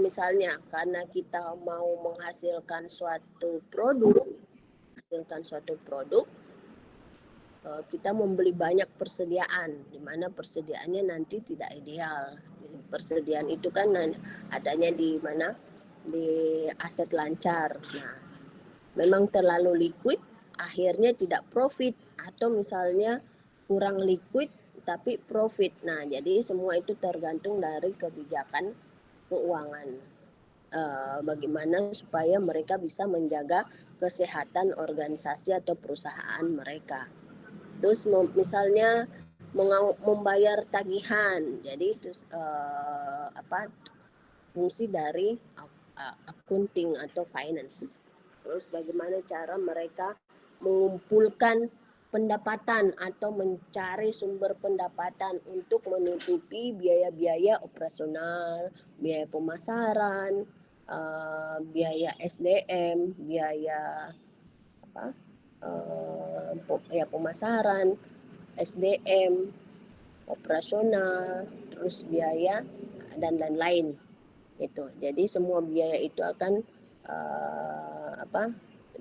misalnya karena kita mau menghasilkan suatu produk, kita membeli banyak persediaan, di mana persediaannya nanti tidak ideal. Persediaan itu kan adanya di mana? Di aset lancar. Nah, memang terlalu liquid, akhirnya tidak profit, atau misalnya kurang liquid tapi profit. Nah, jadi semua itu tergantung dari kebijakan keuangan. Bagaimana supaya mereka bisa menjaga kesehatan organisasi atau perusahaan mereka. Terus misalnya membayar tagihan, jadi itu fungsi dari accounting atau finance. Terus bagaimana cara mereka mengumpulkan pendapatan atau mencari sumber pendapatan untuk menutupi biaya-biaya operasional, biaya pemasaran, biaya SDM, biaya pemasaran, SDM, operasional, terus biaya dan lain-lain. Itu. Jadi semua biaya itu akan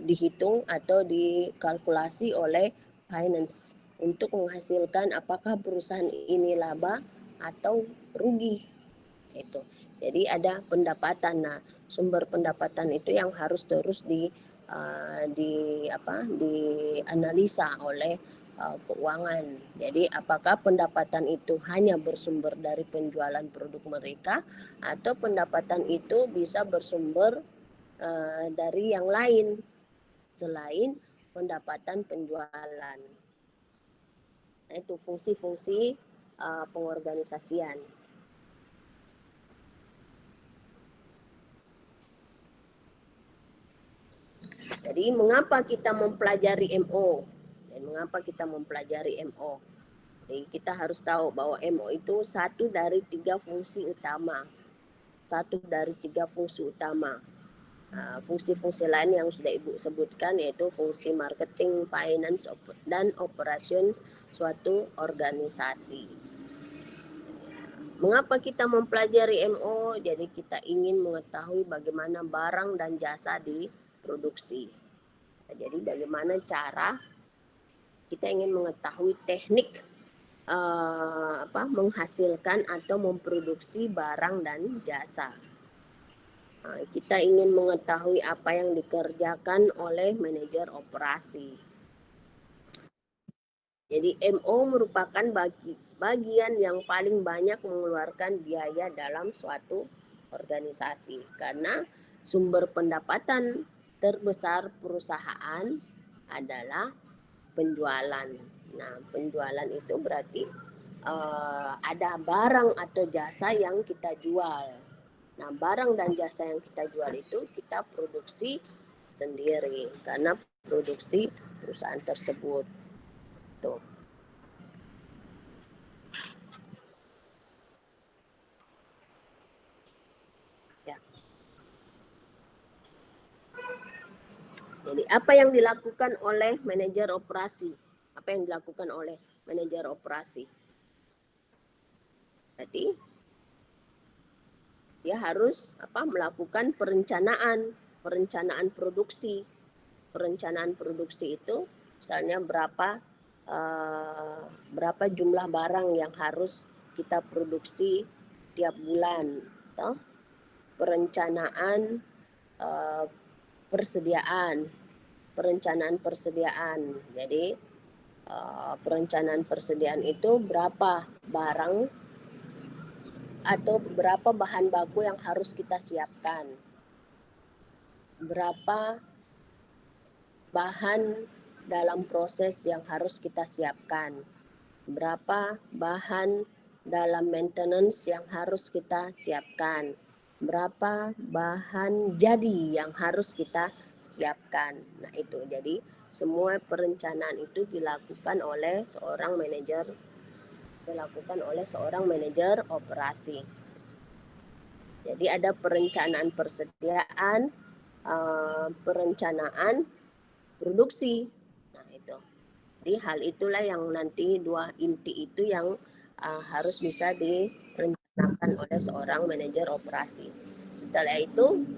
dihitung atau dikalkulasi oleh finance untuk menghasilkan apakah perusahaan ini laba atau rugi. Itu. Jadi ada pendapatan. Nah, sumber pendapatan itu yang harus terus dianalisa oleh keuangan. Jadi apakah pendapatan itu hanya bersumber dari penjualan produk mereka atau pendapatan itu bisa bersumber dari yang lain selain pendapatan penjualan. Nah, itu fungsi-fungsi pengorganisasian. Jadi mengapa kita mempelajari MO? Dan mengapa kita mempelajari MO? Jadi kita harus tahu bahwa MO itu satu dari tiga fungsi utama. Fungsi-fungsi lain yang sudah Ibu sebutkan yaitu fungsi marketing, finance, dan operations suatu organisasi. Mengapa kita mempelajari MO? Jadi kita ingin mengetahui bagaimana barang dan jasa diproduksi. Jadi bagaimana cara kita ingin mengetahui teknik menghasilkan atau memproduksi barang dan jasa. Kita ingin mengetahui apa yang dikerjakan oleh manajer operasi. Jadi MO merupakan bagian yang paling banyak mengeluarkan biaya dalam suatu organisasi karena sumber pendapatan terbesar perusahaan adalah penjualan. Nah, penjualan itu berarti ada barang atau jasa yang kita jual. Nah, barang dan jasa yang kita jual itu kita produksi sendiri karena produksi perusahaan tersebut. Tuh. Ya. Jadi apa yang dilakukan oleh manajer operasi? Apa yang dilakukan oleh manajer operasi? Jadi dia harus melakukan perencanaan produksi. Perencanaan produksi itu misalnya berapa jumlah barang yang harus kita produksi tiap bulan. Perencanaan persediaan. Jadi perencanaan persediaan itu berapa barang atau berapa bahan baku yang harus kita siapkan. Berapa bahan dalam proses yang harus kita siapkan. Berapa bahan dalam maintenance yang harus kita siapkan. Berapa bahan jadi yang harus kita siapkan. Nah, itu. Jadi semua perencanaan itu dilakukan oleh seorang manajer operasi. Jadi ada perencanaan persediaan, perencanaan produksi. Nah, itu. Jadi hal itulah yang nanti dua inti itu yang harus bisa direncanakan oleh seorang manajer operasi. Setelah itu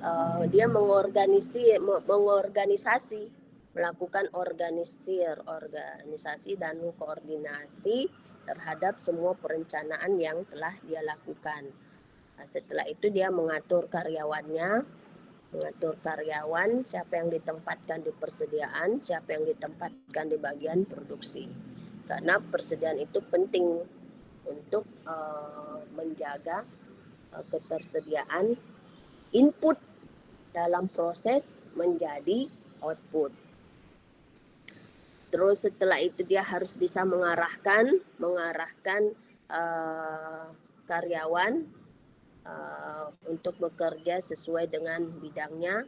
dia mengorganisasi, melakukan organisasi dan koordinasi terhadap semua perencanaan yang telah dia lakukan. Nah, setelah itu dia mengatur karyawan, siapa yang ditempatkan di persediaan, siapa yang ditempatkan di bagian produksi. Karena persediaan itu penting untuk menjaga ketersediaan input dalam proses menjadi output. Terus setelah itu dia harus bisa mengarahkan karyawan untuk bekerja sesuai dengan bidangnya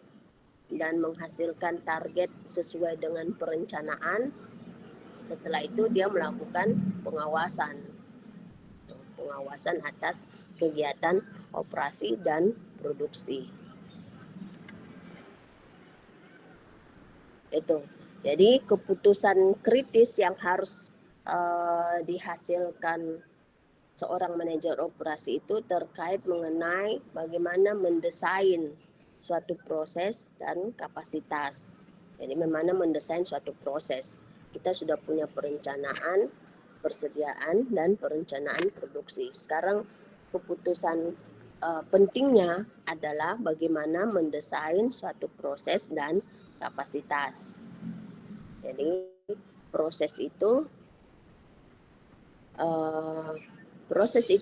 dan menghasilkan target sesuai dengan perencanaan. Setelah itu dia melakukan pengawasan atas kegiatan operasi dan produksi. Itu. Jadi keputusan kritis yang harus dihasilkan seorang manajer operasi itu terkait mengenai bagaimana mendesain suatu proses dan kapasitas. Jadi bagaimana mendesain suatu proses. Kita sudah punya perencanaan, persediaan, dan perencanaan produksi. Sekarang keputusan pentingnya adalah bagaimana mendesain suatu proses dan kapasitas. Jadi proses itu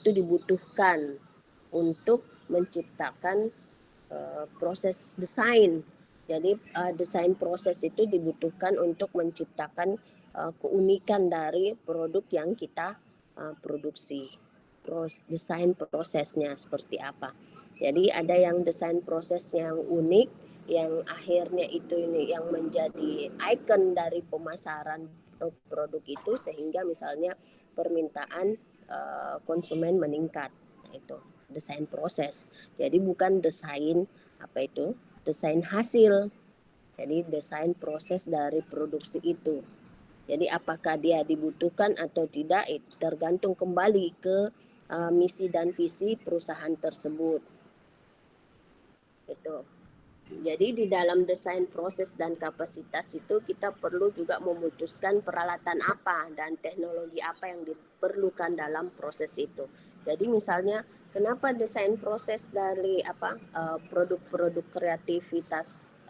dibutuhkan untuk menciptakan proses desain. Jadi desain proses itu dibutuhkan untuk menciptakan keunikan dari produk yang kita produksi. Desain prosesnya seperti apa. Jadi ada yang desain proses yang unik, yang akhirnya itu yang menjadi ikon dari pemasaran produk itu, sehingga misalnya permintaan konsumen meningkat. Nah, itu desain proses. Jadi bukan desain desain hasil. Jadi desain proses dari produksi itu. Jadi apakah dia dibutuhkan atau tidak tergantung kembali ke misi dan visi perusahaan tersebut. Itu. Jadi di dalam desain proses dan kapasitas itu kita perlu juga memutuskan peralatan apa dan teknologi apa yang diperlukan dalam proses itu. Jadi misalnya kenapa desain proses dari produk-produk kreativitas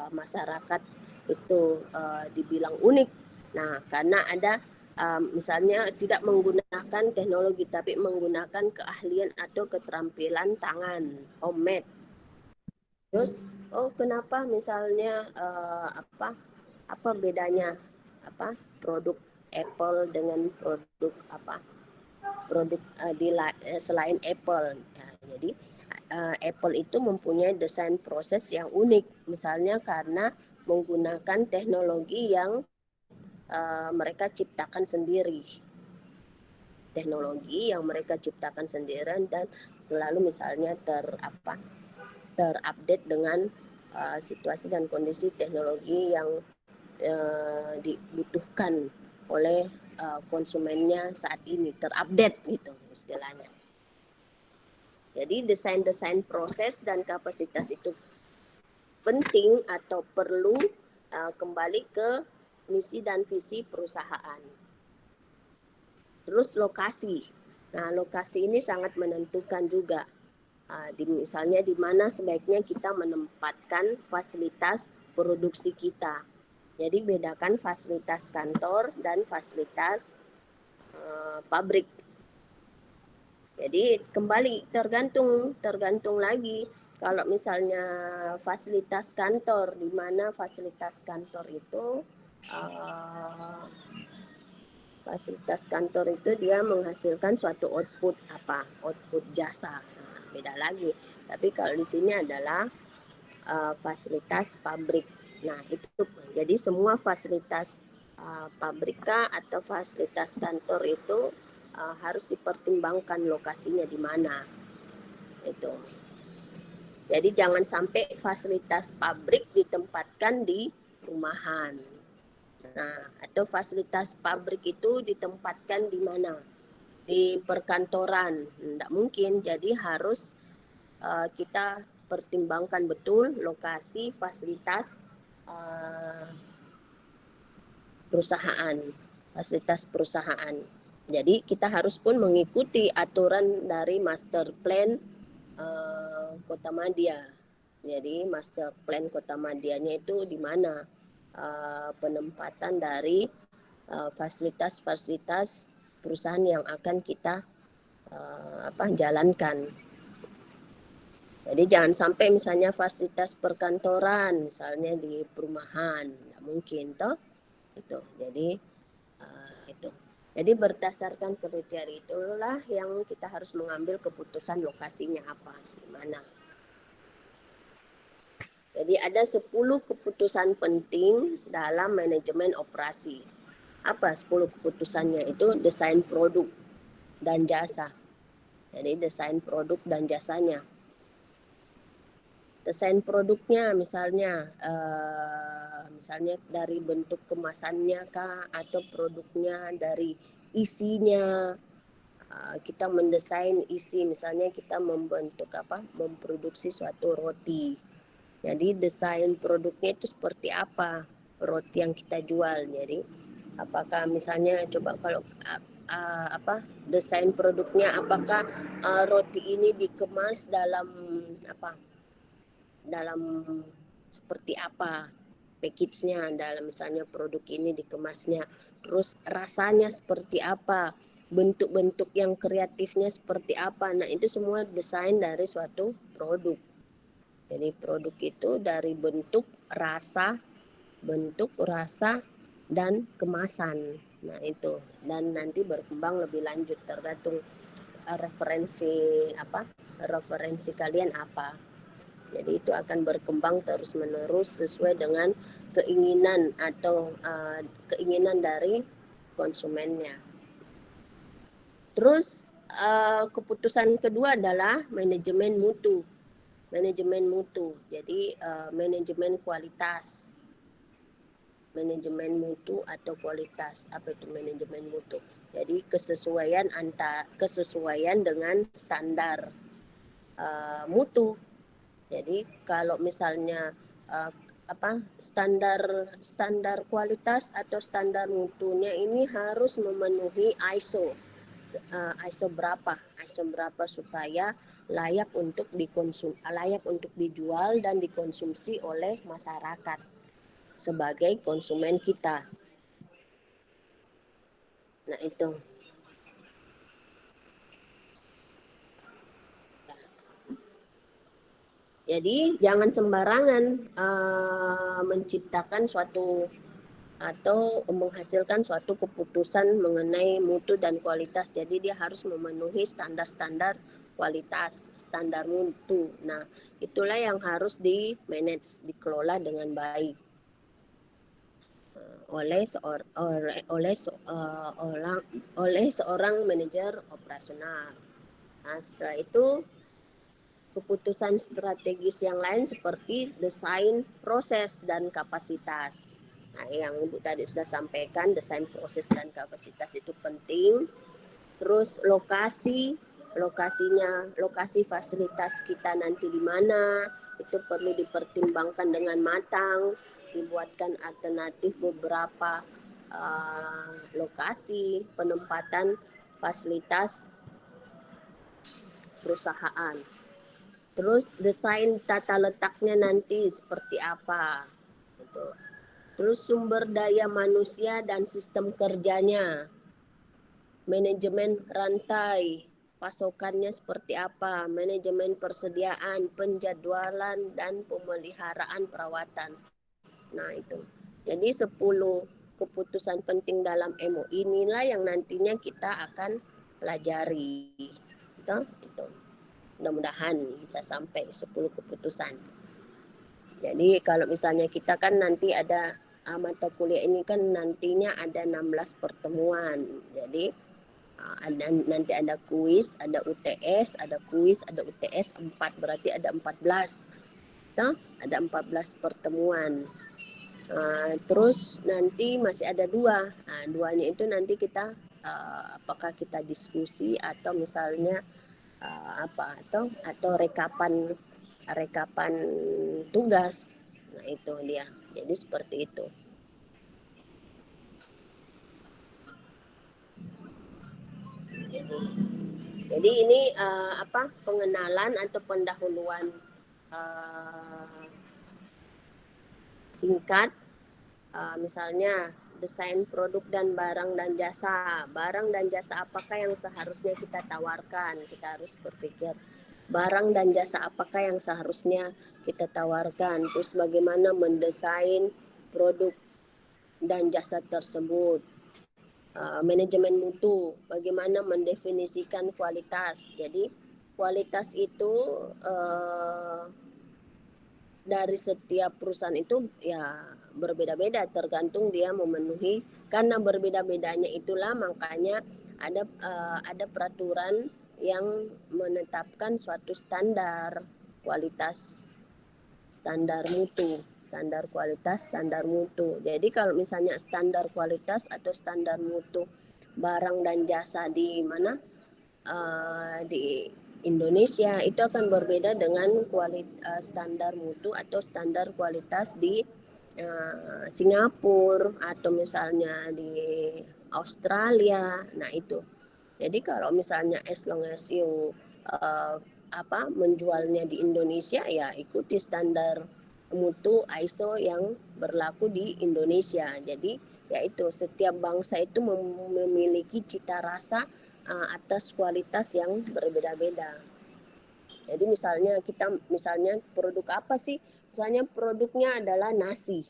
masyarakat itu dibilang unik. Nah, karena ada misalnya tidak menggunakan teknologi tapi menggunakan keahlian atau keterampilan tangan, homemade. Terus, kenapa misalnya apa bedanya produk Apple dengan produk selain Apple? Ya, jadi Apple itu mempunyai desain proses yang unik, misalnya karena menggunakan teknologi yang mereka ciptakan sendiri. Teknologi yang mereka ciptakan sendiri dan selalu misalnya terupdate dengan situasi dan kondisi teknologi yang dibutuhkan oleh konsumennya saat ini, terupdate gitu istilahnya. Jadi desain proses dan kapasitas itu penting atau perlu kembali ke misi dan visi perusahaan. Terus lokasi. Nah, lokasi ini sangat menentukan juga. Misalnya di mana sebaiknya kita menempatkan fasilitas produksi kita. Jadi bedakan fasilitas kantor dan fasilitas pabrik. Jadi kembali tergantung lagi kalau misalnya fasilitas kantor, di mana fasilitas kantor itu dia menghasilkan suatu output jasa. Beda lagi. Tapi kalau di sini adalah fasilitas pabrik. Nah, itu jadi semua fasilitas pabrika atau fasilitas kantor itu harus dipertimbangkan lokasinya di mana. Itu. Jadi jangan sampai fasilitas pabrik ditempatkan di rumahan. Nah, atau fasilitas pabrik itu ditempatkan di mana? Di perkantoran. Tidak mungkin, jadi harus kita pertimbangkan betul lokasi, fasilitas fasilitas perusahaan. Jadi kita harus pun mengikuti aturan dari master plan Kota Madya. Jadi master plan Kota Madyanya itu di mana penempatan dari fasilitas-fasilitas perusahaan yang akan kita jalankan. Jadi jangan sampai misalnya fasilitas perkantoran, misalnya di perumahan, nggak mungkin toh itu. Jadi itu. Jadi berdasarkan kriteria itulah yang kita harus mengambil keputusan lokasinya apa, di mana. Jadi ada 10 keputusan penting dalam manajemen operasi. Apa 10 keputusannya itu? Desain produk dan jasa. Jadi desain produk dan jasanya. Desain produknya misalnya dari bentuk kemasannya kah, atau produknya dari isinya. Kita mendesain isi, misalnya kita memproduksi suatu roti. Jadi desain produknya itu seperti apa roti yang kita jual. Jadi apakah misalnya coba kalau desain produknya, apakah roti ini dikemas dalam seperti apa package-nya, dalam misalnya produk ini dikemasnya, terus rasanya seperti apa, bentuk-bentuk yang kreatifnya seperti apa. Nah itu semua desain dari suatu produk. Jadi produk itu dari bentuk, rasa, dan kemasan. Nah itu, dan nanti berkembang lebih lanjut tergantung referensi kalian apa. Jadi itu akan berkembang terus-menerus sesuai dengan keinginan atau keinginan dari konsumennya. Terus keputusan kedua adalah manajemen mutu. Manajemen mutu. Jadi manajemen kualitas. Manajemen mutu atau kualitas. Apa itu manajemen mutu? Jadi kesesuaian dengan standar mutu. Jadi kalau misalnya standar kualitas atau standar mutunya ini harus memenuhi ISO berapa supaya layak untuk dijual dan dikonsumsi oleh masyarakat sebagai konsumen kita. Nah itu. Jadi jangan sembarangan menciptakan suatu atau menghasilkan suatu keputusan mengenai mutu dan kualitas. Jadi dia harus memenuhi standar-standar kualitas, standar mutu. Nah, itulah yang harus di-manage, dikelola dengan baik oleh seorang manajer operasional. Nah, setelah itu keputusan strategis yang lain seperti desain proses dan kapasitas. Nah, yang Ibu tadi sudah sampaikan, desain proses dan kapasitas itu penting. Terus lokasi fasilitas kita nanti di mana, itu perlu dipertimbangkan dengan matang, dibuatkan alternatif beberapa lokasi penempatan fasilitas perusahaan. Terus desain tata letaknya nanti seperti apa. Terus sumber daya manusia dan sistem kerjanya. Manajemen rantai, pasokannya seperti apa. Manajemen persediaan, penjadwalan, dan pemeliharaan perawatan. Nah itu. Jadi 10 keputusan penting dalam MOI inilah yang nantinya kita akan pelajari. Itu. Mudah-mudahan bisa sampai 10 keputusan. Jadi kalau misalnya kita kan nanti ada mata kuliah ini kan nantinya ada 16 pertemuan. Jadi nanti ada kuis, ada UTS, ada 4, berarti ada 14. Ada 14 pertemuan. Terus nanti masih ada 2. Duanya itu nanti kita apakah kita diskusi atau misalnya atau rekapan rekapan tugas. Nah itu dia, jadi seperti itu. Jadi ini pengenalan atau pendahuluan singkat, misalnya desain produk dan barang dan jasa. Barang dan jasa apakah yang seharusnya kita tawarkan? Kita harus berpikir barang dan jasa apakah yang seharusnya kita tawarkan. Terus bagaimana mendesain produk dan jasa tersebut. Manajemen mutu, bagaimana mendefinisikan kualitas. Jadi kualitas itu dari setiap perusahaan itu ya berbeda-beda, tergantung dia memenuhi, karena berbeda-bedanya itulah makanya ada peraturan yang menetapkan suatu standar kualitas, standar mutu, standar kualitas, standar mutu. Jadi kalau misalnya standar kualitas atau standar mutu barang dan jasa di mana di Indonesia itu akan berbeda dengan standar mutu atau standar kualitas di Singapura atau misalnya di Australia. Nah itu. Jadi kalau misalnya as long as you menjualnya di Indonesia, ya ikuti standar mutu ISO yang berlaku di Indonesia. Jadi yaitu setiap bangsa itu memiliki cita rasa atas kualitas yang berbeda-beda. Jadi misalnya produk apa sih? Misalnya produknya adalah nasi.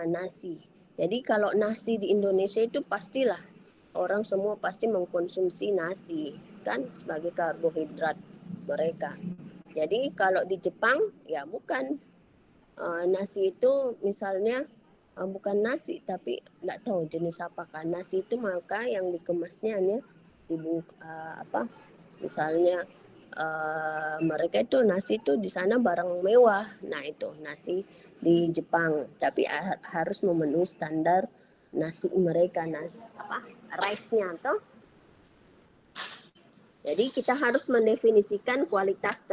Nasi. Jadi kalau nasi di Indonesia itu pastilah orang semua pasti mengkonsumsi nasi kan sebagai karbohidrat mereka. Jadi kalau di Jepang ya bukan, nasi itu misalnya bukan nasi tapi tidak tahu jenis apakah nasi itu, maka yang dikemasnya hanya misalnya mereka itu nasi itu di sana barang mewah. Nah itu nasi di Jepang, tapi harus memenuhi standar nasi mereka, rice-nya toh. Jadi kita harus mendefinisikan kualitas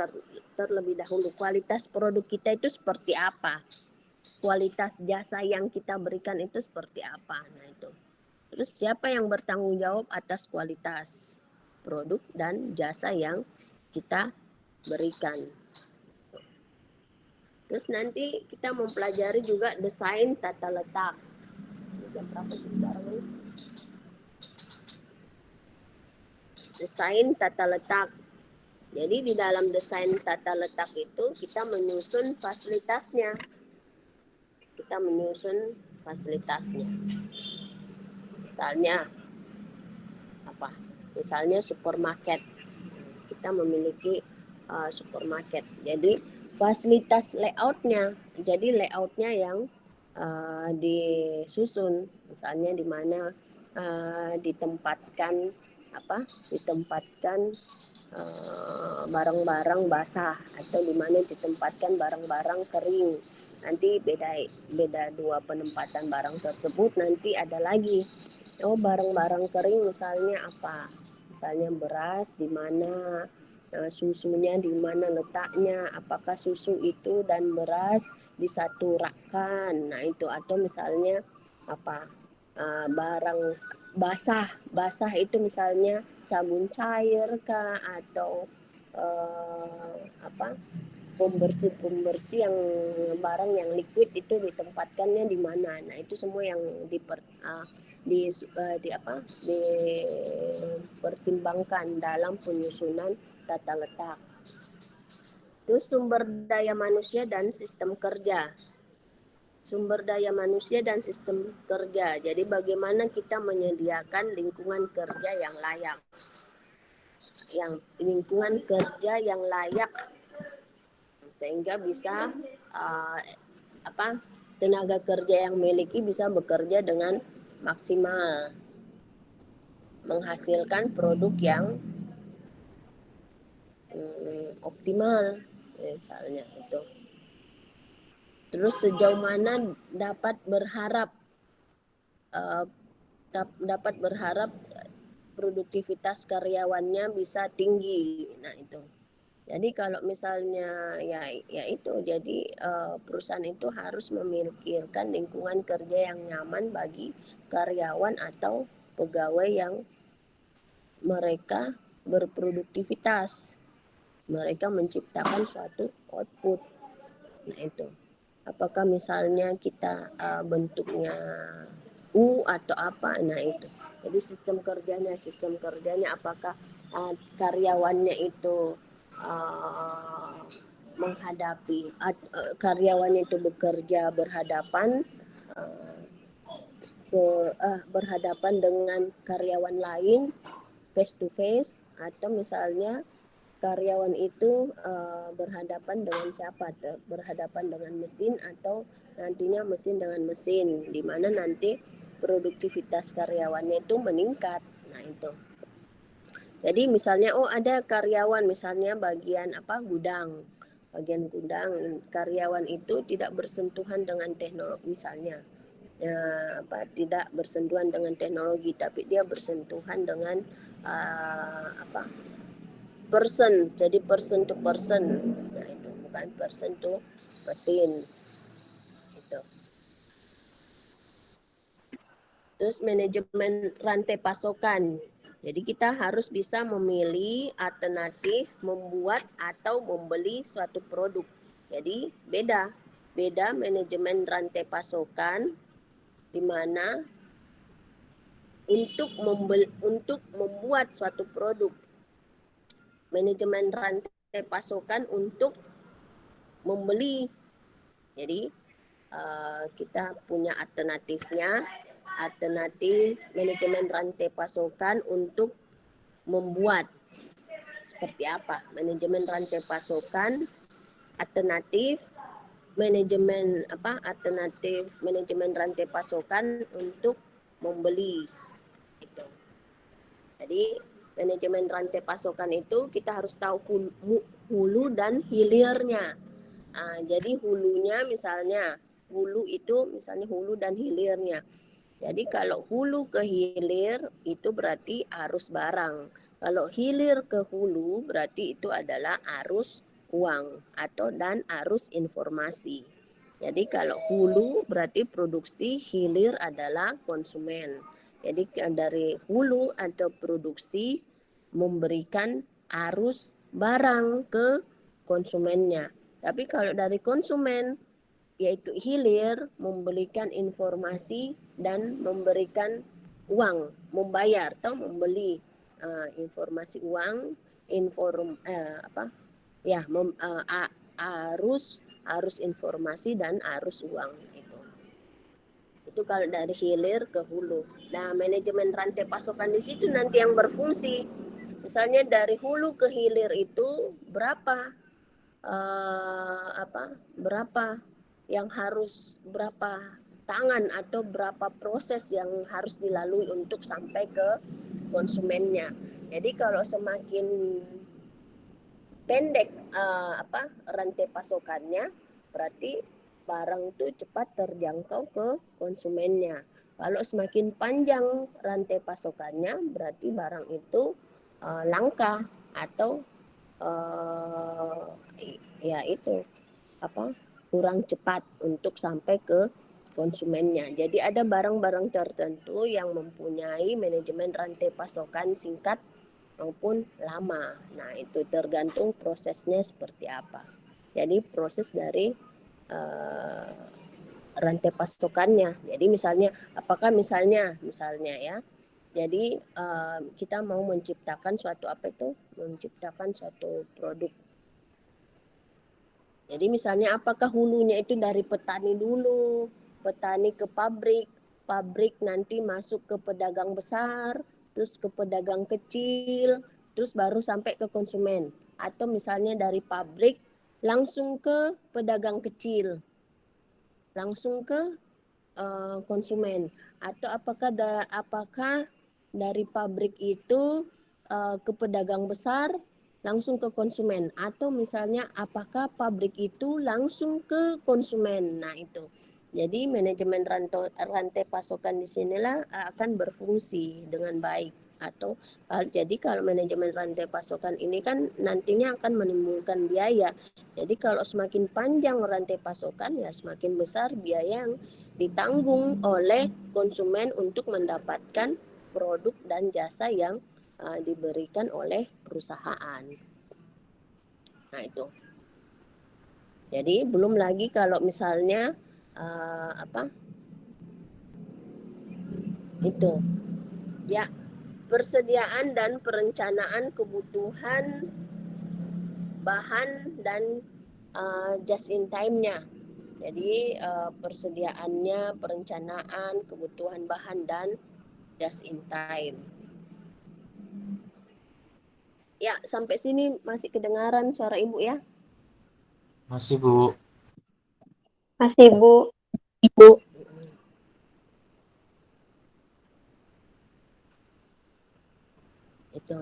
terlebih dahulu. Kualitas produk kita itu seperti apa? Kualitas jasa yang kita berikan itu seperti apa? Nah itu. Terus siapa yang bertanggung jawab atas kualitas produk dan jasa yang kita berikan? Terus nanti kita mempelajari juga desain tata letak. Jam berapa sih sekarang ini? Desain tata letak. Jadi di dalam desain tata letak itu kita menyusun fasilitasnya. Kita menyusun fasilitasnya. Misalnya apa? Misalnya supermarket. Kita memiliki supermarket. Jadi fasilitas layoutnya. Jadi layoutnya yang disusun. Misalnya di mana ditempatkan barang-barang basah atau di mana ditempatkan barang-barang kering. Nanti beda dua penempatan barang tersebut. Nanti ada lagi barang-barang kering misalnya apa? Misalnya beras di mana, susunya di mana letaknya, apakah susu itu dan beras disatu rakkan. Nah itu, atau misalnya barang basah itu misalnya sabun cair kah atau pembersih yang barang yang liquid itu ditempatkannya di mana. Nah itu semua yang dipertimbangkan dalam penyusunan tata letak. Terus sumber daya manusia dan sistem kerja. Sumber daya manusia dan sistem kerja. Jadi bagaimana kita menyediakan lingkungan kerja yang layak. Lingkungan kerja yang layak sehingga bisa tenaga kerja yang miliki bisa bekerja dengan maksimal, menghasilkan produk yang optimal misalnya itu. Terus sejauh mana dapat berharap produktivitas karyawannya bisa tinggi. Nah itu. Jadi kalau misalnya ya itu, jadi perusahaan itu harus memikirkan lingkungan kerja yang nyaman bagi karyawan atau pegawai yang mereka berproduktivitas, mereka menciptakan suatu output. Nah itu, apakah misalnya kita bentuknya U atau apa, nah itu. Jadi sistem kerjanya apakah karyawannya itu menghadapi karyawannya itu bekerja berhadapan berhadapan dengan karyawan lain face to face, atau misalnya karyawan itu berhadapan dengan siapa, berhadapan dengan mesin atau nantinya mesin dengan mesin, di mana nanti produktivitas karyawannya itu meningkat. Nah itu. Jadi misalnya ada karyawan misalnya bagian gudang. Bagian gudang, karyawan itu tidak bersentuhan dengan teknologi misalnya. Tidak bersentuhan dengan teknologi, tapi dia bersentuhan dengan person, jadi person to person. Nah itu bukan person to mesin itu. Terus manajemen rantai pasokan. Jadi kita harus bisa memilih alternatif membuat atau membeli suatu produk. Jadi beda manajemen rantai pasokan, di mana untuk membuat suatu produk, manajemen rantai pasokan untuk membeli. Jadi kita punya alternatifnya, alternatif manajemen rantai pasokan untuk membuat seperti apa manajemen rantai pasokan, alternatif alternatif manajemen rantai pasokan untuk membeli itu. Jadi manajemen rantai pasokan itu kita harus tahu hulu dan hilirnya. Jadi hulunya misalnya hulu dan hilirnya. Jadi kalau hulu ke hilir itu berarti arus barang. Kalau hilir ke hulu berarti itu adalah arus uang dan arus informasi. Jadi kalau hulu berarti produksi, hilir adalah konsumen. Jadi dari hulu atau produksi memberikan arus barang ke konsumennya. Tapi kalau dari konsumen yaitu hilir memberikan informasi dan memberikan uang, membayar atau membeli informasi uang, arus informasi dan arus uang itu. Itu kalau dari hilir ke hulu. Nah, manajemen rantai pasokan di situ nanti yang berfungsi. Misalnya dari hulu ke hilir itu berapa berapa tangan atau berapa proses yang harus dilalui untuk sampai ke konsumennya. Jadi kalau semakin pendek rantai pasokannya, berarti barang itu cepat terjangkau ke konsumennya. Kalau semakin panjang rantai pasokannya, berarti barang itu langka atau kurang cepat untuk sampai ke konsumennya. Jadi ada barang-barang tertentu yang mempunyai manajemen rantai pasokan singkat maupun lama. Nah, itu tergantung prosesnya seperti apa. Jadi proses dari rantai pasokannya. Jadi misalnya ya. Jadi kita mau menciptakan suatu produk. Jadi misalnya apakah hulunya itu dari petani dulu, petani ke pabrik, pabrik nanti masuk ke pedagang besar, terus ke pedagang kecil, terus baru sampai ke konsumen. Atau misalnya dari pabrik langsung ke pedagang kecil, langsung ke konsumen. Atau apakah dari pabrik itu ke pedagang besar langsung ke konsumen, atau misalnya apakah pabrik itu langsung ke konsumen. Nah itu, jadi manajemen rantai pasokan di sinilah akan berfungsi dengan baik. atau jadi kalau manajemen rantai pasokan ini kan nantinya akan menimbulkan biaya. Jadi kalau semakin panjang rantai pasokan ya semakin besar biaya yang ditanggung oleh konsumen untuk mendapatkan produk dan jasa yang diberikan oleh perusahaan. Nah itu. Jadi belum lagi kalau misalnya itu ya, persediaan dan perencanaan kebutuhan bahan dan just in time-nya. Jadi persediaannya, perencanaan kebutuhan bahan dan just in time. Ya, sampai sini masih kedengaran suara Ibu ya? Masih, Bu. Masih, Bu. Ibu. Itu.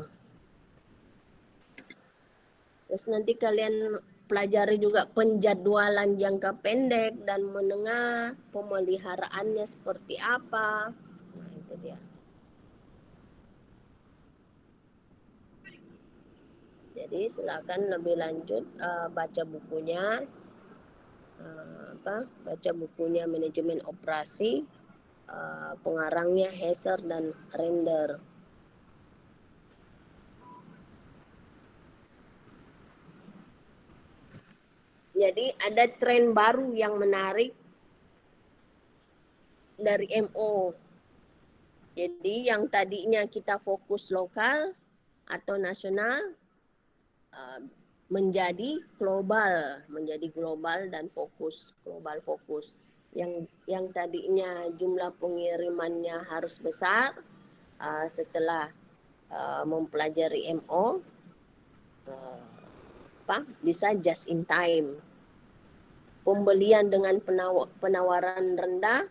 Terus nanti kalian pelajari juga penjadwalan jangka pendek dan menengah, pemeliharaannya seperti apa. Nah, itu dia. Jadi silakan lebih lanjut baca bukunya, baca bukunya manajemen operasi, pengarangnya Hesser dan Render. Jadi ada tren baru yang menarik dari MO. Jadi yang tadinya kita fokus lokal atau nasional menjadi global dan global fokus. Yang tadinya jumlah pengirimannya harus besar setelah mempelajari MO bisa just in time. Pembelian dengan penawaran rendah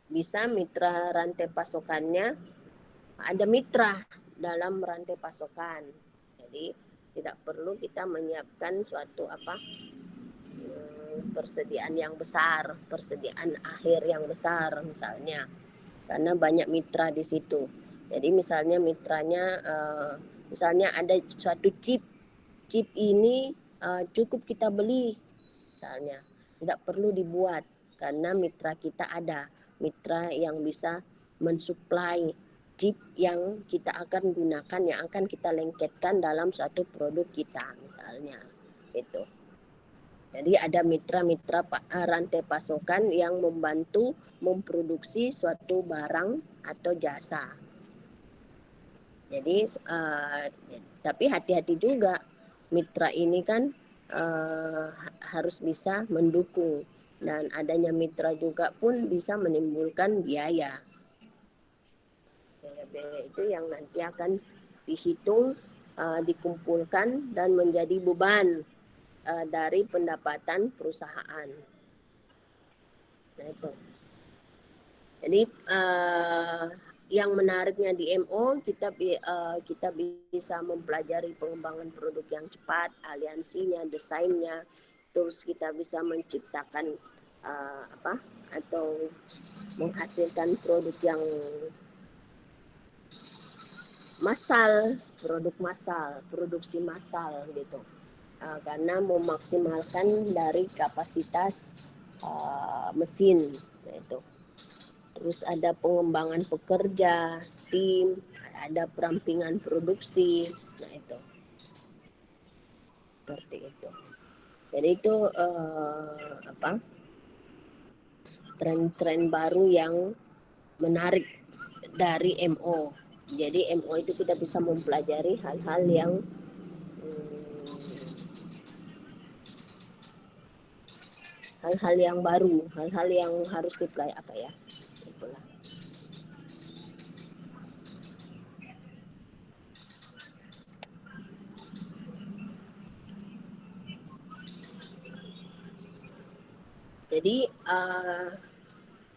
bisa mitra rantai pasokannya, ada mitra dalam rantai pasokan. Jadi tidak perlu kita menyiapkan suatu persediaan yang besar, persediaan akhir yang besar misalnya, karena banyak mitra di situ. Jadi misalnya mitranya misalnya ada suatu chip ini cukup kita beli misalnya, tidak perlu dibuat karena mitra kita ada, mitra yang bisa mensuplai chip yang kita akan gunakan, yang akan kita lengketkan dalam suatu produk kita misalnya itu. Jadi ada mitra-mitra rantai pasokan yang membantu memproduksi suatu barang atau jasa. Jadi tapi hati-hati juga, mitra ini kan harus bisa mendukung, dan adanya mitra juga pun bisa menimbulkan biaya. Biaya itu yang nanti akan dihitung, dikumpulkan dan menjadi beban dari pendapatan perusahaan. Nah itu. Jadi yang menariknya di MO kita bisa mempelajari pengembangan produk yang cepat, aliansinya, desainnya, terus kita bisa menciptakan atau menghasilkan produk yang massal, produksi massal gitu, karena memaksimalkan dari kapasitas mesin. Nah, itu. Terus ada pengembangan pekerja, tim, ada perampingan produksi. Nah itu. Seperti itu. Jadi itu tren-tren baru yang menarik dari MO. Jadi MO itu kita bisa mempelajari hal-hal yang baru, hal-hal yang harus dipelajari itulah. Jadi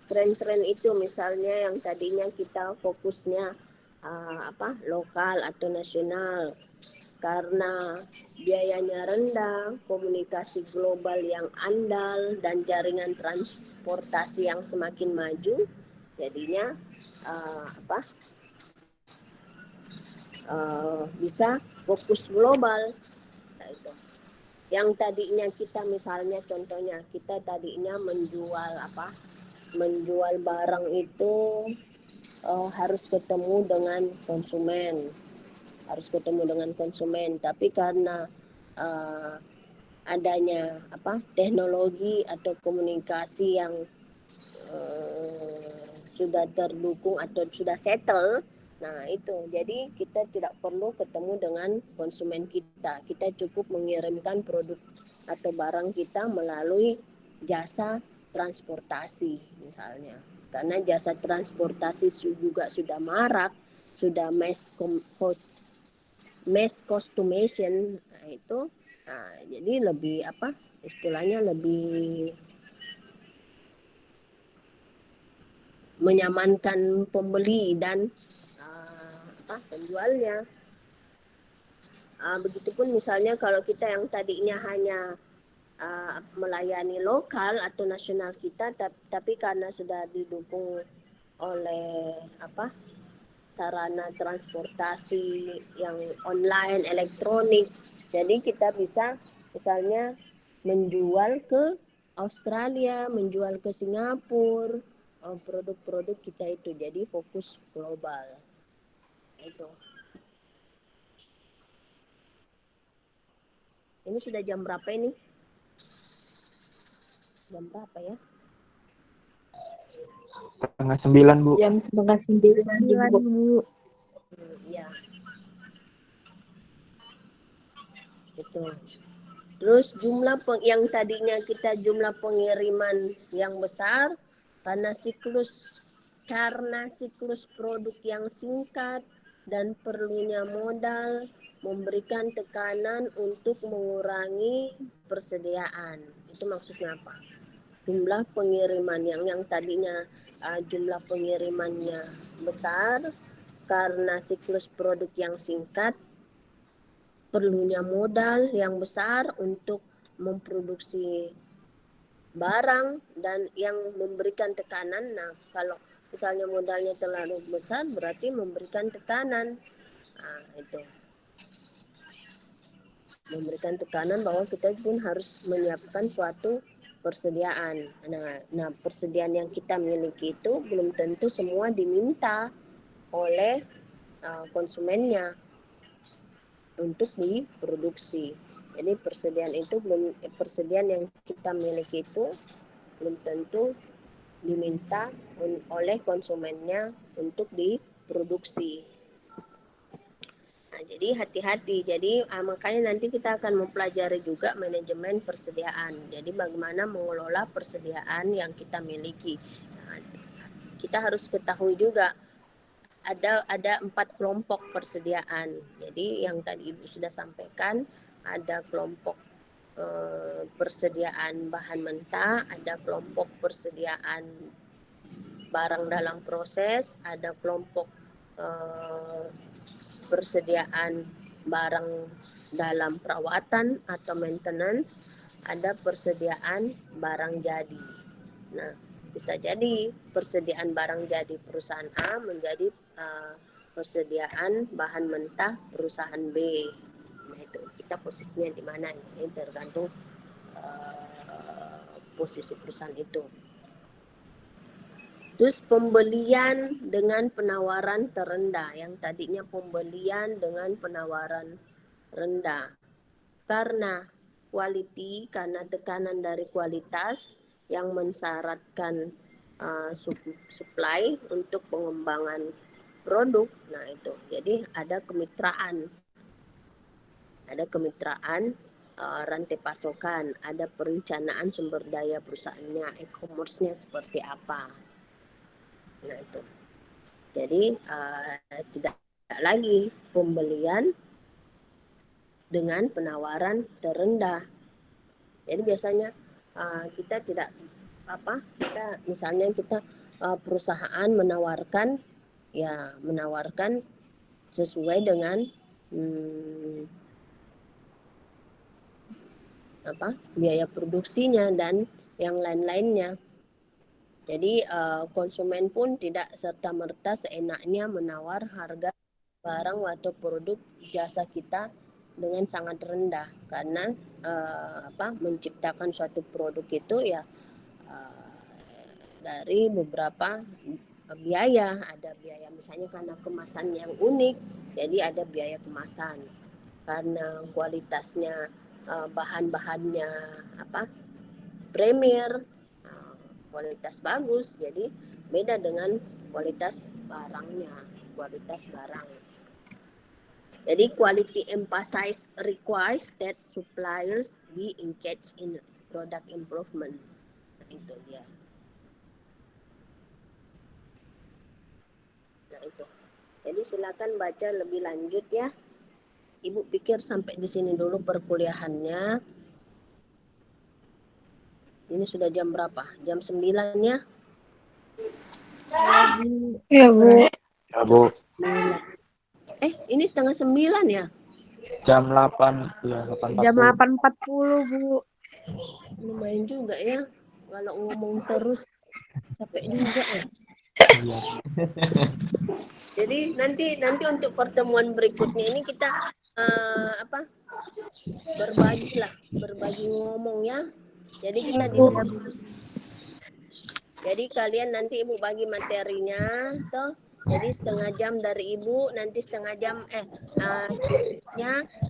tren-tren itu misalnya yang tadinya kita fokusnya lokal atau nasional, karena biayanya rendah, komunikasi global yang andal, dan jaringan transportasi yang semakin maju, jadinya bisa fokus global. Nah, itu. Yang tadinya kita misalnya contohnya kita tadinya menjual menjual barang itu harus ketemu dengan konsumen, tapi karena adanya teknologi atau komunikasi yang sudah terdukung atau sudah settle. Nah itu, jadi kita tidak perlu ketemu dengan konsumen kita cukup mengirimkan produk atau barang kita melalui jasa transportasi misalnya. Karena jasa transportasi juga sudah marak, sudah mass customization. Nah itu, jadi lebih istilahnya lebih menyamankan pembeli dan penjualnya. Begitupun misalnya kalau kita yang tadinya hanya melayani lokal atau nasional kita, tapi karena sudah didukung oleh sarana transportasi yang online, elektronik, jadi kita bisa misalnya menjual ke Australia, menjual ke Singapura, produk-produk kita itu, jadi fokus global. Itu. Ini sudah jam berapa ini? Jam berapa ya? 8:30, Bu. Jam 8:30, Bu. Iya. Itu. Terus jumlah yang tadinya kita jumlah pengiriman yang besar karena siklus produk yang singkat dan perlunya modal memberikan tekanan untuk mengurangi persediaan. Itu maksudnya apa? Jumlah pengiriman yang tadinya jumlah pengirimannya besar karena siklus produk yang singkat, perlunya modal yang besar untuk memproduksi barang dan yang memberikan tekanan. Nah, kalau misalnya modalnya terlalu besar berarti memberikan tekanan. Nah, itu. Memberikan tekanan bahwa kita pun harus menyiapkan suatu persediaan. Nah, persediaan yang kita miliki itu belum tentu semua diminta oleh konsumennya untuk diproduksi. Jadi persediaan yang kita miliki itu belum tentu diminta oleh konsumennya untuk diproduksi. Nah, jadi hati-hati. Jadi makanya nanti kita akan mempelajari juga manajemen persediaan. Jadi bagaimana mengelola persediaan yang kita miliki. Nah, kita harus ketahui juga ada 4 kelompok persediaan. Jadi yang tadi Ibu sudah sampaikan, ada kelompok persediaan bahan mentah, ada kelompok persediaan barang dalam proses, ada kelompok persediaan barang dalam perawatan atau maintenance, ada persediaan barang jadi. Nah, bisa jadi persediaan barang jadi perusahaan A menjadi persediaan bahan mentah perusahaan B. Nah, itu kita posisinya di mana, ini tergantung posisi perusahaan itu. Terus pembelian dengan penawaran terendah, yang tadinya pembelian dengan penawaran rendah. Karena tekanan dari kualitas yang mensyaratkan supply untuk pengembangan produk. Nah itu, jadi ada kemitraan rantai pasokan, ada perencanaan sumber daya perusahaannya, e-commerce-nya seperti apa. Nah itu, jadi tidak lagi pembelian dengan penawaran terendah. Jadi biasanya kita perusahaan menawarkan sesuai dengan biaya produksinya dan yang lain-lainnya. Jadi konsumen pun tidak serta-merta seenaknya menawar harga barang atau produk jasa kita dengan sangat rendah, karena menciptakan suatu produk itu ya dari beberapa biaya. Ada biaya misalnya karena kemasan yang unik, jadi ada biaya kemasan. Karena kualitasnya bahan-bahannya premier, kualitas bagus, jadi beda dengan kualitas barangnya, kualitas barang. Jadi quality emphasis requires that suppliers be engaged in product improvement. Nah, itu dia. Nah, itu. Jadi silakan baca lebih lanjut ya. Ibu pikir sampai di sini dulu perkuliahannya. Ini sudah jam berapa? Jam 9 ya? Ya, Bu. Ya, Bu. Ini setengah 9 ya? Jam 8, ya, 8.40. Jam 8.40, Bu. Lumayan juga ya. Kalau ngomong terus capek juga ya. Iya. Jadi nanti untuk pertemuan berikutnya ini kita berbagi ngomong ya. Jadi kita diskusi. Jadi kalian nanti Ibu bagi materinya, toh. Jadi setengah jam dari Ibu, nanti setengah jam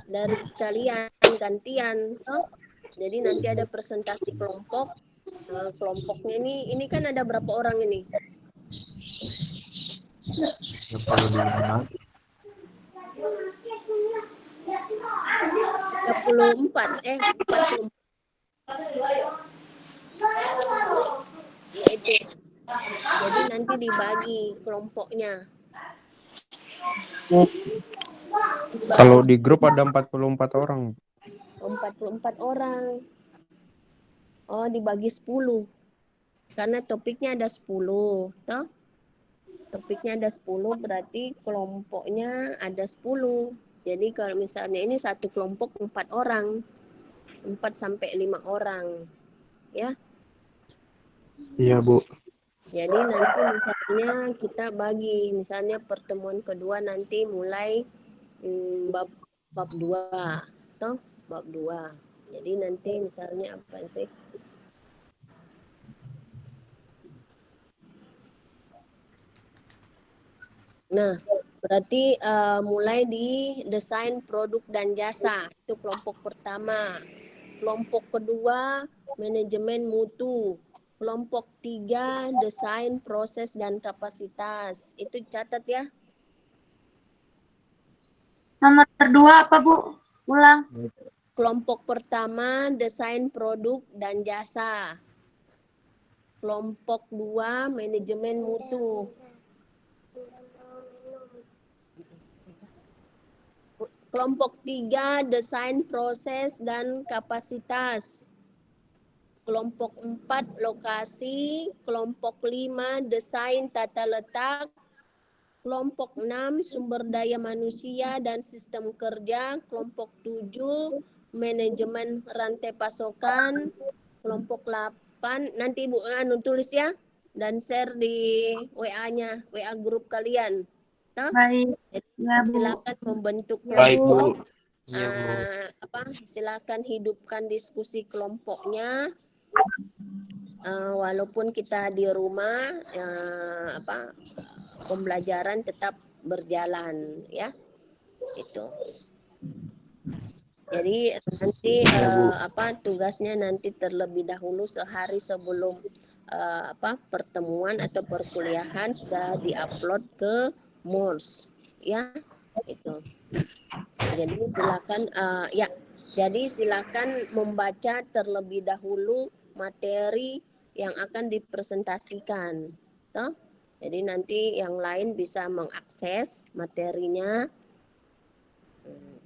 dari kalian gantian, toh. Jadi nanti ada presentasi kelompok. Kelompoknya ini kan ada berapa orang ini? 25. 34, 40. Yaitu. Jadi nanti dibagi kelompoknya. Kalau di grup ada 44 orang. 44 orang. Oh, dibagi 10. Karena topiknya ada 10, toh? Topiknya ada 10 berarti kelompoknya ada 10. Jadi kalau misalnya ini satu kelompok 4 orang. 4 sampai 5 orang. Ya. Iya, Bu. Jadi nanti misalnya kita bagi, misalnya pertemuan kedua nanti mulai bab 2, toh? Bab 2. Jadi nanti misalnya apa sih? Nah, berarti mulai di desain produk dan jasa, itu kelompok pertama. Kelompok kedua, manajemen mutu. Kelompok 3, desain proses dan kapasitas. Itu catat ya. Nomor 2 apa, Bu? Ulang. Kelompok pertama, desain produk dan jasa. Kelompok 2, manajemen mutu. Kelompok 3, desain proses dan kapasitas. Kelompok 4, lokasi. Kelompok 5, desain tata letak. Kelompok 6, sumber daya manusia dan sistem kerja. Kelompok 7, manajemen rantai pasokan. Kelompok 8, nanti Ibu tulis ya dan share di WA-nya, WA grup kalian. Toh? Baik. Ya, Bu. Silakan membentuk Baik, kelompok. Bu. Iya, Bu. Silakan hidupkan diskusi kelompoknya. Walaupun kita di rumah, pembelajaran tetap berjalan ya. Itu. Jadi nanti tugasnya nanti terlebih dahulu sehari sebelum pertemuan atau perkuliahan sudah diupload ke MOOCs ya. Itu. Jadi silakan membaca terlebih dahulu materi yang akan dipresentasikan. Toh? Jadi nanti yang lain bisa mengakses materinya.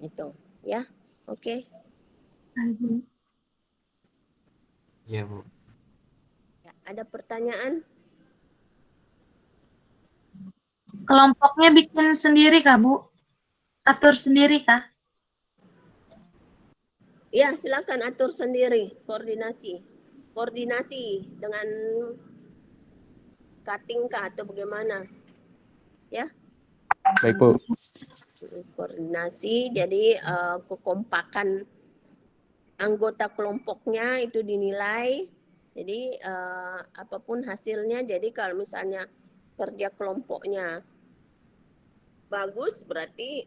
Itu ya. Oke. Iya, Bu. Ya, ada pertanyaan? Kelompoknya bikin sendiri kah, Bu? Atur sendiri kah? Ya, silakan atur sendiri, koordinasi. Koordinasi dengan cutting kah atau bagaimana? Ya. Baik, Bu. Koordinasi, jadi kekompakan anggota kelompoknya itu dinilai. Jadi apapun hasilnya, jadi kalau misalnya kerja kelompoknya bagus, berarti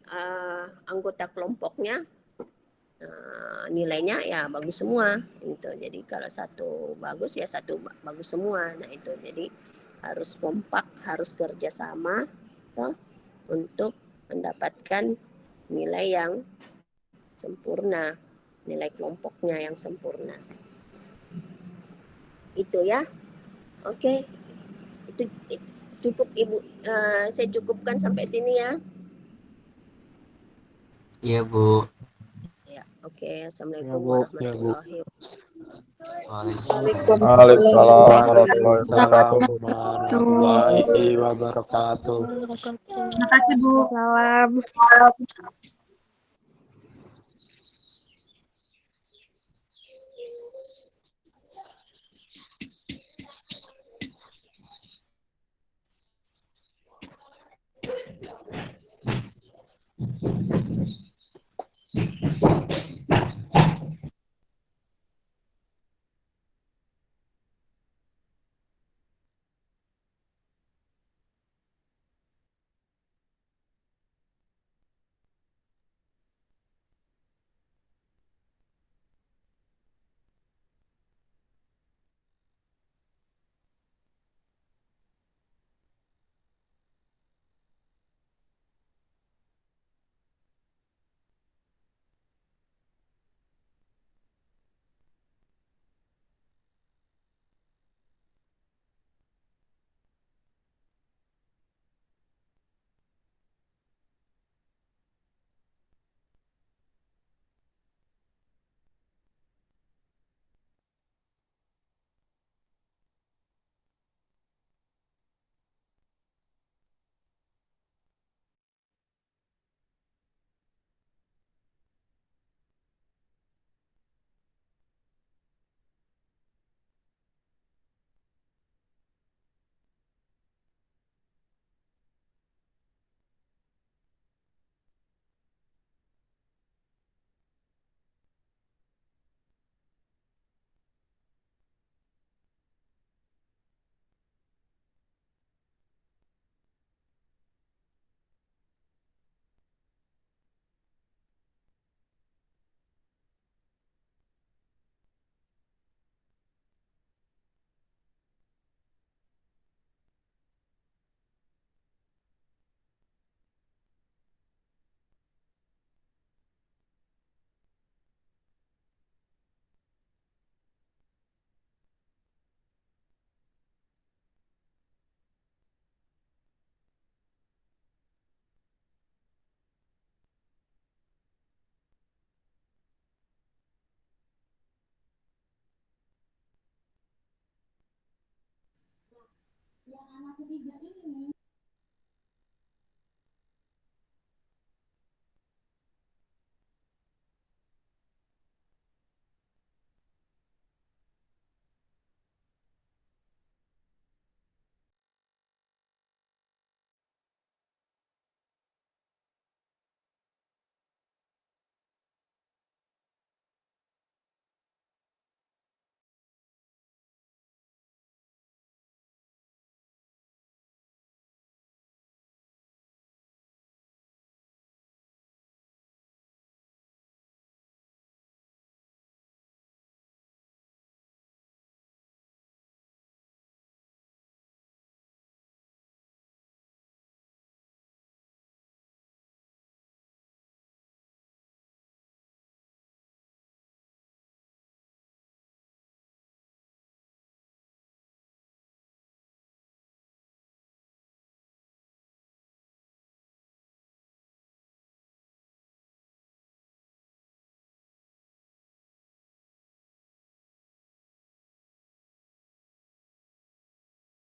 anggota kelompoknya nilainya ya bagus semua gitu. Jadi kalau satu bagus ya satu bagus semua. Nah itu jadi harus kompak, harus kerjasama toh, untuk mendapatkan nilai yang sempurna, nilai kelompoknya yang sempurna. Itu ya. Oke. Itu cukup Ibu. Saya cukupkan sampai sini ya. Iya, Bu. Ya, oke. Ya, Assalamualaikum Bu. Ya, Bu. warahmatullahi Waalaikumsalam Waalaikumsalam warahmatullahi warahmatullahi wabarakatuh. Terima kasih, Bu. Salam.